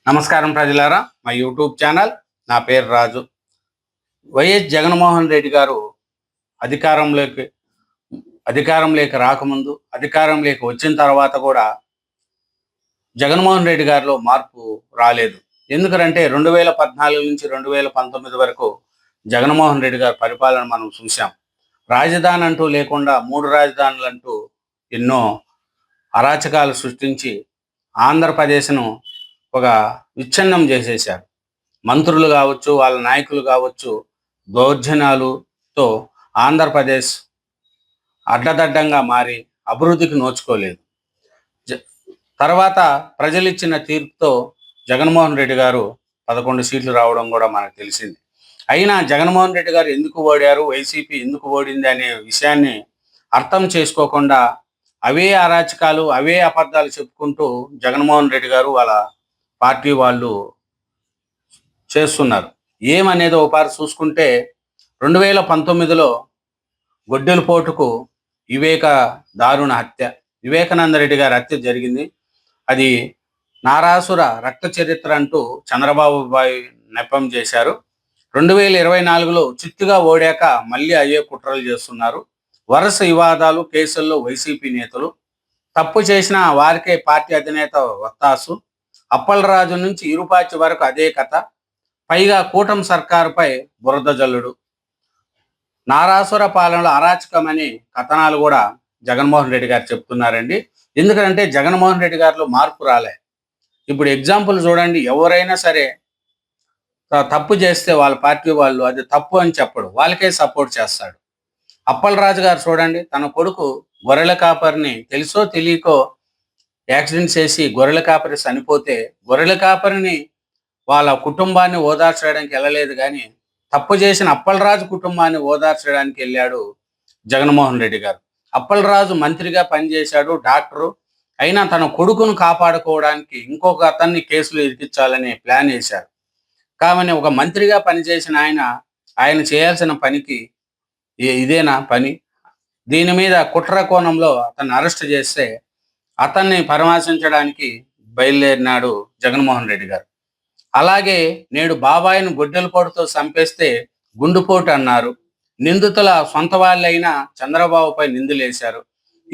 నమస్కారం ప్రజలారా, మా యూట్యూబ్ ఛానల్. నా పేరు రాజు. వైఎస్ జగన్మోహన్ రెడ్డి గారు అధికారంలోకి అధికారంలోకి రాకముందు, అధికారంలోకి వచ్చిన తర్వాత కూడా జగన్మోహన్ రెడ్డి గారిలో మార్పు రాలేదు. ఎందుకంటే 2014 నుంచి 2019 వరకు జగన్మోహన్ రెడ్డి గారి పరిపాలన మనం చూసాం. రాజధాని అంటూ లేకుండా 3 రాజధానులు అంటూ ఎన్నో అరాచకాలు సృష్టించి ఆంధ్రప్రదేశ్ను ఒక విచ్ఛిన్నం చేసేశారు. మంత్రులు కావచ్చు, వాళ్ళ నాయకులు కావచ్చు, దౌర్జన్యాలతో ఆంధ్రప్రదేశ్ అడ్డదడ్డంగా మారి అభివృద్ధికి నోచుకోలేదు. తర్వాత ప్రజలు ఇచ్చిన తీర్పుతో జగన్మోహన్ రెడ్డి గారు 11 సీట్లు రావడం కూడా మనకు తెలిసింది. అయినా జగన్మోహన్ రెడ్డి గారు ఎందుకు ఓడారు, వైసీపీ ఎందుకు ఓడింది అనే విషయాన్ని అర్థం చేసుకోకుండా అవే అరాచకాలు, అవే అబద్ధాలు చెప్పుకుంటూ జగన్మోహన్ రెడ్డి గారు వాళ్ళ పార్టీ వాళ్ళు చేస్తున్నారు. ఏమనేది ఒకసారి చూసుకుంటే 2019లో గొడ్డెలపోటుకు దారుణ హత్య, వివేకానంద రెడ్డి గారి హత్య జరిగింది. అది నారాసుర రక్త చరిత్ర అంటూ చంద్రబాబు నెపం చేశారు. 2024లో చిత్తుగా ఓడాక మళ్ళీ అయ్యే కుట్రలు చేస్తున్నారు. వరుస వివాదాలు, కేసుల్లో వైసీపీ నేతలు, తప్పు చేసిన వారికే పార్టీ అధినేత వత్తాసు, అప్పలరాజు నుంచి ఇరుపాచి వరకు అదే కథ. పైగా కూటమి సర్కారుపై బురద జల్లుడు, నారాసుర పాలనలో అరాచకమని కథనాలు కూడా జగన్మోహన్ రెడ్డి గారు చెప్తున్నారండి. ఎందుకంటే జగన్మోహన్ రెడ్డి గారిలో మార్పు రాలే. ఇప్పుడు ఎగ్జాంపుల్ చూడండి, ఎవరైనా సరే తప్పు చేస్తే వాళ్ళ పార్టీ వాళ్ళు అది తప్పు అని చెప్పడు, వాళ్ళకే సపోర్ట్ చేస్తాడు. అప్పలరాజు గారు చూడండి, తన కొడుకు గొర్రెల కాపరిని తెలుసో తెలియకో యాక్సిడెంట్ చేసి గొర్రెల కాపరి చనిపోతే గొర్రెల కాపరిని వాళ్ళ కుటుంబాన్ని ఓదార్చడానికి వెళ్ళలేదు, కానీ తప్పు చేసిన అప్పలరాజు కుటుంబాన్ని ఓదార్చడానికి వెళ్ళాడు జగన్మోహన్ రెడ్డి గారు. అప్పలరాజు మంత్రిగా పనిచేశాడు, డాక్టరు. అయినా తన కొడుకును కాపాడుకోవడానికి ఇంకొక అతన్ని కేసులు ఇరికించాలని ప్లాన్ వేశారు. కాబట్టి ఒక మంత్రిగా పనిచేసిన ఆయన చేయాల్సిన పనికి ఇదేనా పని? దీని మీద కుట్ర కోణంలో అతన్ని అరెస్ట్ చేస్తే అతన్ని పరామర్శించడానికి బయలుదేరినాడు జగన్మోహన్ రెడ్డి గారు. అలాగే నేడు బాబాయిని గొడ్డెలపోటుతో చంపేస్తే గుండుపోటు అన్నారు. నిందితుల సొంత వాళ్ళైనా చంద్రబాబుపై నిందులేశారు.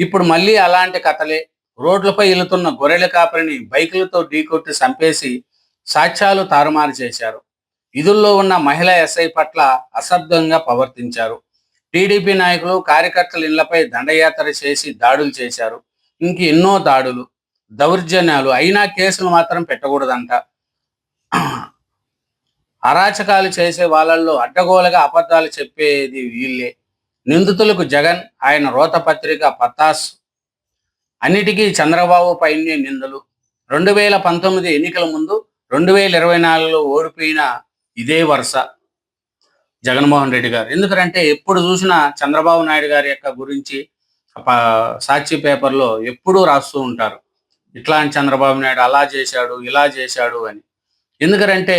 ఇప్పుడు మళ్ళీ అలాంటి కథలే. రోడ్లపై వెళుతున్న గొర్రెల కాపరిని బైకులతో ఢీకొట్టి చంపేసి సాక్ష్యాలు తారుమారు చేశారు. విధుల్లో ఉన్న మహిళా ఎస్ఐ పట్ల అసభ్యంగా ప్రవర్తించారు. టీడీపీ నాయకులు, కార్యకర్తల ఇళ్లపై దండయాత్ర చేసి దాడులు చేశారు. ఇంక ఎన్నో దాడులు, దౌర్జన్యాలు. అయినా కేసులు మాత్రం పెట్టకూడదంట. అరాచకాలు చేసే వాళ్ళల్లో అడ్డగోలుగా అబద్ధాలు చెప్పేది వీళ్ళే. నిందితులకు జగన్, ఆయన రోతపత్రిక పత్తాస్, అన్నిటికీ చంద్రబాబు పైనే నిందలు. 2019 ఎన్నికల ముందు 2024లో ఓడిపోయిన ఇదే వరుస జగన్మోహన్ రెడ్డి గారు. ఎందుకంటే ఎప్పుడు చూసినా చంద్రబాబు నాయుడు గారి యొక్క గురించి సాక్షి పేపర్లో ఎప్పుడూ రాస్తూ ఉంటారు, ఇట్లాంటి చంద్రబాబు నాయుడు అలా చేశాడు, ఇలా చేశాడు అని. ఎందుకంటే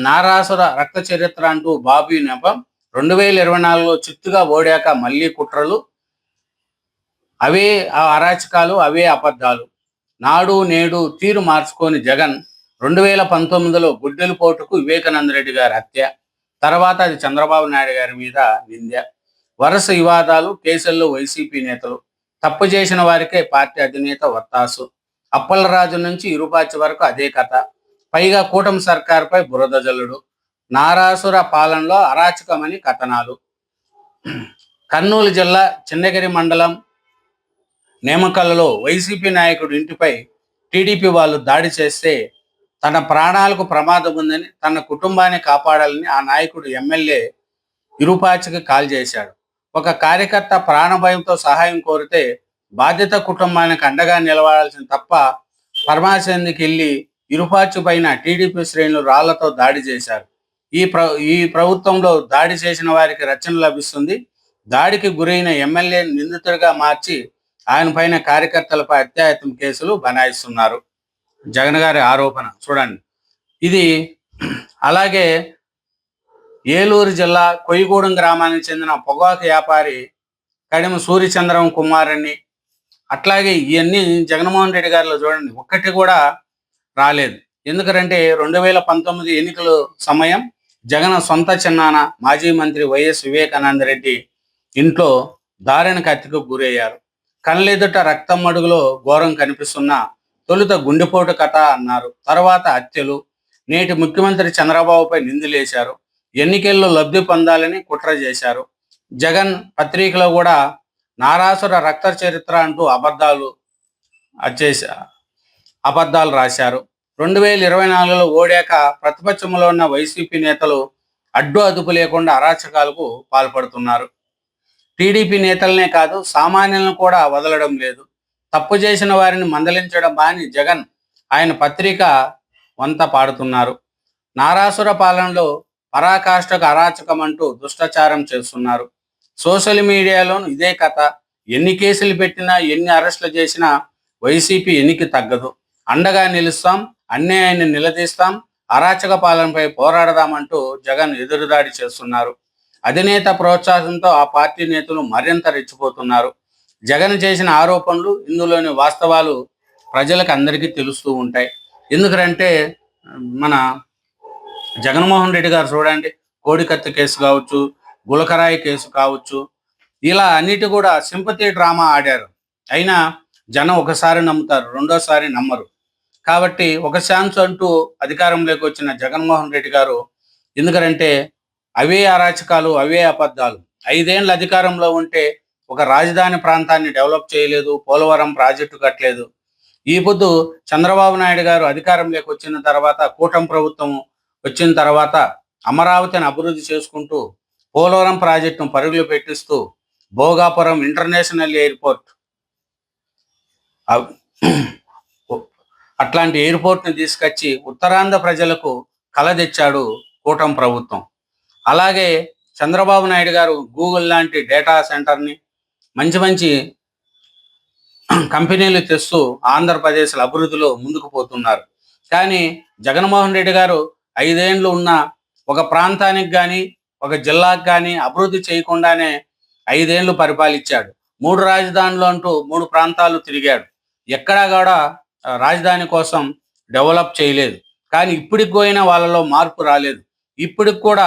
నారాసుర రక్త చరిత్ర అంటూ బాబు నెపం 2024లో చిత్తుగా ఓడాక మళ్ళీ కుట్రలు, అవే అరాచకాలు, అవే అబద్ధాలు. నాడు నేడు తీరు మార్చుకొని జగన్ 2019లో గుడ్డెలపోటుకు వివేకానంద రెడ్డి గారి హత్య, తర్వాత అది చంద్రబాబు నాయుడు గారి మీద నింద. వరుస వివాదాలు, కేసుల్లో వైసీపీ నేతలు, తప్పు చేసిన వారికే పార్టీ అధినేత వత్తాసు, అప్పలరాజు నుంచి ఇరుపాచి వరకు అదే కథ. పైగా కూటమి సర్కారుపై బురద జల్లుడు, నారాసుర పాలనలో అరాచకమని కథనాలు. కర్నూలు జిల్లా చిన్నగిరి మండలం నేమకల్లలో వైసీపీ నాయకుడు ఇంటిపై టీడీపీ వాళ్ళు దాడి చేస్తే తన ప్రాణాలకు ప్రమాదం ఉందని, తన కుటుంబాన్ని కాపాడాలని ఆ నాయకుడు ఎమ్మెల్యే ఇరుపాచికి కాల్ చేశాడు. ఒక కార్యకర్త ప్రాణభయంతో సహాయం కోరితే బాధిత కుటుంబానికి అండగా నిలవాల్సిన తప్ప పరామర్శించేందుకు వెళ్ళి ఇరుపాచి పైన టీడీపీ శ్రేణులు రాళ్లతో దాడి చేశారు. ఈ ప్రభుత్వంలో దాడి చేసిన వారికి రక్షణ లభిస్తుంది. దాడికి గురైన ఎమ్మెల్యే నిందితుడిగా మార్చి ఆయన పైన కార్యకర్తలపై అత్యాయత్నం కేసులు బనాయిస్తున్నారు. జగన్ గారి ఆరోపణ చూడండి ఇది. అలాగే ఏలూరు జిల్లా కొయ్యగూడెం గ్రామానికి చెందిన పొగాకు వ్యాపారి కడిమ సూర్యచంద్రం కుమారుని, అట్లాగే ఇవన్నీ జగన్మోహన్ రెడ్డి గారిలో చూడండి ఒక్కటి కూడా రాలేదు. ఎందుకంటే 2019 ఎన్నికల సమయం జగన్ సొంత చిన్నాన మాజీ మంత్రి వైఎస్ వివేకానంద రెడ్డి ఇంట్లో దారుణ హత్యకు గురయ్యారు. కళ్ళెదుట రక్తం మడుగులో ఘోరం కనిపిస్తున్న తొలుత గుండెపోటు కథ అన్నారు. తర్వాత హత్యలు. నేటి ముఖ్యమంత్రి చంద్రబాబుపై నిందలేశారు. ఎన్నికల్లో లబ్ధి పొందాలని కుట్ర చేశారు. జగన్ పత్రికలో కూడా నారాసుర రక్త చరిత్ర అంటూ అబద్ధాలు రాశారు. 2024లో ఓడాక ప్రతిపక్షంలో ఉన్న వైసీపీ నేతలు అడ్డు అదుపు లేకుండా అరాచకాలకు పాల్పడుతున్నారు. టీడీపీ నేతలనే కాదు, సామాన్యులను కూడా వదలడం లేదు. తప్పు చేసిన వారిని మందలించడం మాని జగన్ ఆయన పత్రిక వంత పాడుతున్నారు. నారాసుర పాలనలో పరాకాష్ఠకు అరాచకం అంటూ దుష్టాచారం చేస్తున్నారు. సోషల్ మీడియాలోనూ ఇదే కథ. ఎన్ని కేసులు పెట్టినా, ఎన్ని అరెస్టులు చేసినా వైసీపీ ఎన్నికి తగ్గదు. అండగా నిలుస్తాం, అన్యాయాన్ని నిలదీస్తాం, అరాచక పాలనపై పోరాడదామంటూ జగన్ ఎదురుదాడి చేస్తున్నారు. అధినేత ప్రోత్సాహంతో ఆ పార్టీ నేతలు మరింత రెచ్చిపోతున్నారు. జగన్ చేసిన ఆరోపణలు, ఇందులోని వాస్తవాలు ప్రజలకు అందరికీ తెలుస్తూ ఉంటాయి. ఎందుకంటే మన జగన్మోహన్ రెడ్డి గారు చూడండి, కోడికత్తి కేసు కావచ్చు, గులకరాయి కేసు కావచ్చు, ఇలా అన్నిటి కూడా సింపతి డ్రామా ఆడారు. అయినా జనం ఒకసారి నమ్ముతారు, రెండోసారి నమ్మరు. కాబట్టి ఒక ఛాన్స్ అంటూ అధికారంలోకి వచ్చిన జగన్మోహన్ రెడ్డి గారు, ఎందుకంటే అవే అరాచకాలు, అవే అబద్ధాలు. 5 ఏళ్ళ అధికారంలో ఉంటే ఒక రాజధాని ప్రాంతాన్ని డెవలప్ చేయలేదు, పోలవరం ప్రాజెక్టు కట్టలేదు. ఈ పొద్దు చంద్రబాబు నాయుడు గారు అధికారంలోకి వచ్చిన తర్వాత, కూటమి ప్రభుత్వం వచ్చిన తర్వాత అమరావతిని అభివృద్ధి చేసుకుంటూ, పోలవరం ప్రాజెక్టును పరుగులు పెట్టిస్తూ, భోగాపురం ఇంటర్నేషనల్ ఎయిర్పోర్ట్ అట్లాంటి ఎయిర్పోర్ట్ని తీసుకొచ్చి ఉత్తరాంధ్ర ప్రజలకు కల తెచ్చాడు కూటమి ప్రభుత్వం. అలాగే చంద్రబాబు నాయుడు గారు గూగుల్ లాంటి డేటా సెంటర్ని, మంచి మంచి కంపెనీలు తెస్తూ ఆంధ్రప్రదేశ్ల అభివృద్ధిలో ముందుకు పోతున్నారు. కానీ జగన్మోహన్ రెడ్డి గారు 5 ఏళ్ళు ఉన్న ఒక ప్రాంతానికి కానీ, ఒక జిల్లాకు కానీ అభివృద్ధి చేయకుండానే 5 ఏళ్ళు పరిపాలించాడు. 3 రాజధానులు అంటూ 3 ప్రాంతాలు తిరిగాడు. ఎక్కడా కూడా రాజధాని కోసం డెవలప్ చేయలేదు. కానీ ఇప్పటికి పోయినా వాళ్ళలో మార్పు రాలేదు. ఇప్పటికి కూడా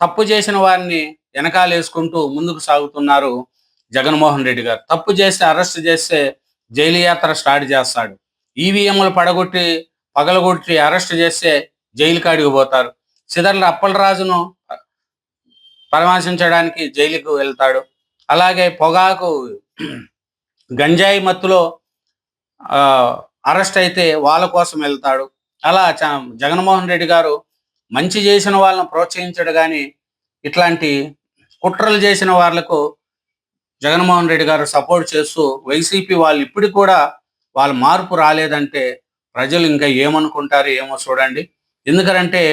తప్పు చేసిన వారిని వెనకాలేసుకుంటూ ముందుకు సాగుతున్నారు జగన్మోహన్ రెడ్డి గారు. తప్పు చేస్తే, అరెస్ట్ చేస్తే జైలు యాత్ర స్టార్ట్ చేస్తాడు. ఈవీఎంలు పగలగొట్టి అరెస్ట్ చేస్తే జైలు కాడికి పోతారు. సిదర్ల అప్పలరాజును పరామర్శించడానికి జైలుకు వెళ్తాడు. అలాగే పొగాకు, గంజాయి మత్తులో అరెస్ట్ అయితే వాళ్ళ కోసం వెళ్తాడు. అలా జగన్మోహన్ రెడ్డి గారు మంచి చేసిన వాళ్ళని ప్రోత్సహించడు, కానీ ఇట్లాంటి కుట్రలు చేసిన వాళ్లకు జగన్మోహన్ రెడ్డి గారు సపోర్ట్ చేస్తూ, వైసీపీ వాళ్ళు ఇప్పటికి కూడా వాళ్ళ మార్పు రాలేదంటే ప్రజలు ఇంకా ఏమనుకుంటారు ఏమో చూడండి. ఎందుకంటే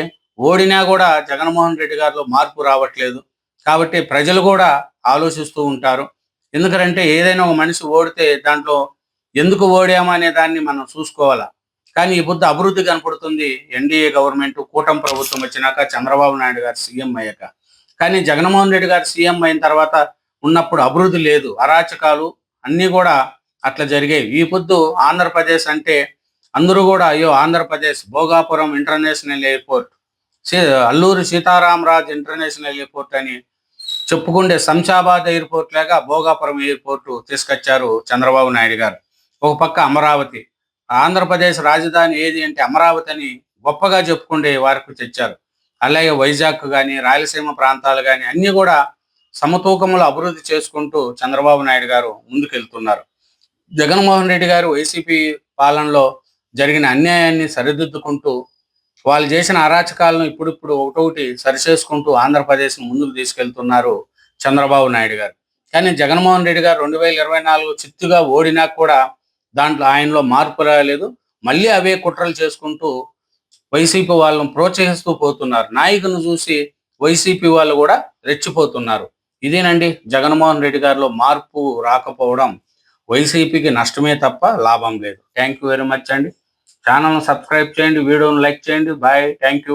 ఓడినా కూడా జగన్మోహన్ రెడ్డి గారిలో మార్పు రావట్లేదు. కాబట్టి ప్రజలు కూడా ఆలోచిస్తూ ఉంటారు. ఎందుకంటే ఏదైనా ఒక మనిషి ఓడితే దాంట్లో ఎందుకు ఓడామనే దాన్ని మనం చూసుకోవాలా. కానీ ఈ బుద్ధ అభివృద్ధి కనపడుతుంది ఎన్డీఏ గవర్నమెంట్, కూటమి ప్రభుత్వం వచ్చినాక, చంద్రబాబు నాయుడు గారు సీఎం అయ్యాక. కానీ జగన్మోహన్ రెడ్డి గారు సీఎం అయిన తర్వాత ఉన్నప్పుడు అభివృద్ధి లేదు, అరాచకాలు అన్నీ కూడా అట్లా జరిగాయి. ఈ పొద్దు ఆంధ్రప్రదేశ్ అంటే అందరూ కూడా అయ్యో Andhra Pradesh, Bhogapuram international airport, Alluri Sitaramaraju international airport అని చెప్పుకుంటే శంషాబాద్ ఎయిర్పోర్ట్ లేక భోగాపురం ఎయిర్పోర్ట్ తీసుకొచ్చారు చంద్రబాబు నాయుడు గారు. ఒక పక్క అమరావతి, ఆంధ్రప్రదేశ్ రాజధాని ఏది అంటే అమరావతి అని గొప్పగా చెప్పుకుంటే వారికి తెచ్చారు. అలాగే వైజాగ్ కానీ, రాయలసీమ ప్రాంతాలు కానీ అన్నీ కూడా సమతూకములు అభివృద్ధి చేసుకుంటూ చంద్రబాబు నాయుడు గారు ముందుకెళ్తున్నారు. జగన్మోహన్ రెడ్డి గారు వైసీపీ పాలనలో జరిగిన అన్యాయాన్ని సరిదిద్దుకుంటూ, వాళ్ళు చేసిన అరాచకాలను ఇప్పుడిప్పుడు ఒకటొకటి సరిచేసుకుంటూ ఆంధ్రప్రదేశ్ ముందుకు తీసుకెళ్తున్నారు చంద్రబాబు నాయుడు గారు. కానీ జగన్మోహన్ రెడ్డి గారు 2024 చిత్తుగా ఓడినా కూడా దాంట్లో ఆయనలో మార్పు రాలేదు. మళ్ళీ అవే కుట్రలు చేసుకుంటూ వైసీపీ వాళ్ళను ప్రోత్సహిస్తూ పోతున్నారు. నాయకులను చూసి వైసీపీ వాళ్ళు కూడా రెచ్చిపోతున్నారు. ఇదేనండి జగన్మోహన్ రెడ్డి గారిలో మార్పు రాకపోవడం వైసీపీకి నష్టమే తప్ప లాభం లేదు. థ్యాంక్ యూ వెరీ మచ్ అండి. ఛానల్ను సబ్స్క్రైబ్ చేయండి, వీడియోను లైక్ చేయండి. Bye, thank you.